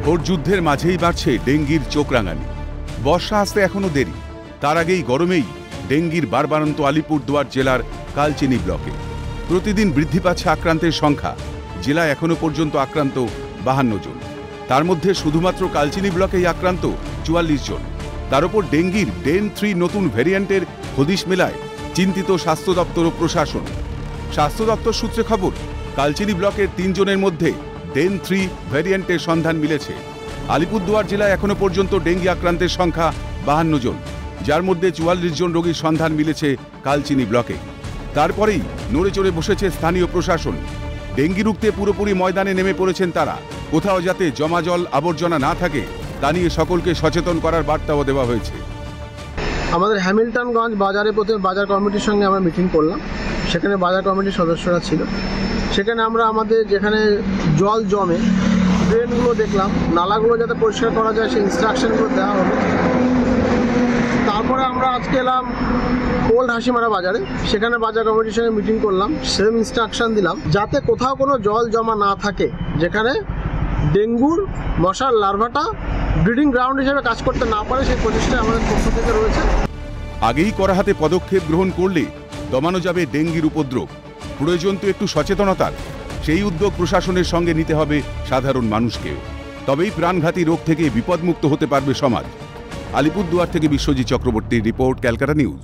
Vote যুদ্ধের মাঝেই বাড়ছে ডেঙ্গির চোখ রাঙানি। বর্ষা আসতে এখনো দেরি, তার আগেই গরমেই ডেঙ্গির বারবারন্ত আলিপুরদুয়ার জেলার কালচিনি ব্লকে। প্রতিদিন বৃদ্ধি পাচ্ছে আক্রান্তের সংখ্যা। জেলায় এখনো পর্যন্ত আক্রান্ত 52 জন, তার মধ্যে শুধুমাত্র কালচিনি ব্লকেই আক্রান্ত 44 জন। তার উপর ডেঙ্গির ডেন 3 নতুন ভ্যারিয়েন্টের হদিশ মেলায় চিন্তিত স্বাস্থ্য দপ্তর ও প্রশাসন। স্বাস্থ্য দপ্তর সূত্রে খবর, কালচিনি ব্লকের 3 জনের মধ্যে ডেন 3 ভ্যারিয়েন্টের সন্ধান মিলেছে। আলিপুরদুয়ার জেলায় এখনো পর্যন্ত ডেঙ্গি আক্রান্তের সংখ্যা 52 জন, যার মধ্যে 44 জন রোগীর সন্ধান মিলেছে কালচিনি ব্লকে। তারপরেই নড়ে চড়ে বসেছে স্থানীয় প্রশাসন। ডেঙ্গি রুখতে পুরোপুরি ময়দানে নেমে পড়েছেন তারা। কোথাও যাতে জমা জল আবর্জনা না থাকে তা নিয়ে সকলকে সচেতন করার বার্তাও দেওয়া হয়েছে। আমাদের হ্যামিল্টনগঞ্জ বাজারে প্রথমে বাজার কমিটির সঙ্গে আমরা মিটিং করলাম। সেখানে বাজার কমিটির সদস্যরা ছিল। সেখানে আমরা আমাদের যেখানে জল জমে ড্রেনগুলো দেখলাম, নালাগুলো যাতে পরিষ্কার করা যায় সেই ইনস্ট্রাকশনগুলো দেওয়া হলো। তারপরে আমরা আজকে এলাম ওল্ড হাসিমারা বাজারে, সেখানে বাজার কমিটির সঙ্গে মিটিং করলাম। সেম ইনস্ট্রাকশন দিলাম যাতে কোথাও কোনো জল জমা না থাকে, যেখানে ডেঙ্গুর মশার লার্ভাটা ব্রিডিং গ্রাউন্ড হিসেবে কাজ করতে না পারে, সেই প্রচেষ্টা আমাদের পক্ষ থেকে রয়েছে। আগেই করা হাতে পদক্ষেপ গ্রহণ করলে দমানো যাবে ডেঙ্গির উপদ্রব। প্রয়োজন তো একটু সচেতনতার। সেই উদ্যোগ প্রশাসনের সঙ্গে নিতে হবে সাধারণ মানুষকেও। তবেই প্রাণঘাতী রোগ থেকে বিপদমুক্ত হতে পারবে সমাজ। আলিপুরদুয়ার থেকে বিশ্বজিৎ চক্রবর্তীর রিপোর্ট, ক্যালকাটা নিউজ।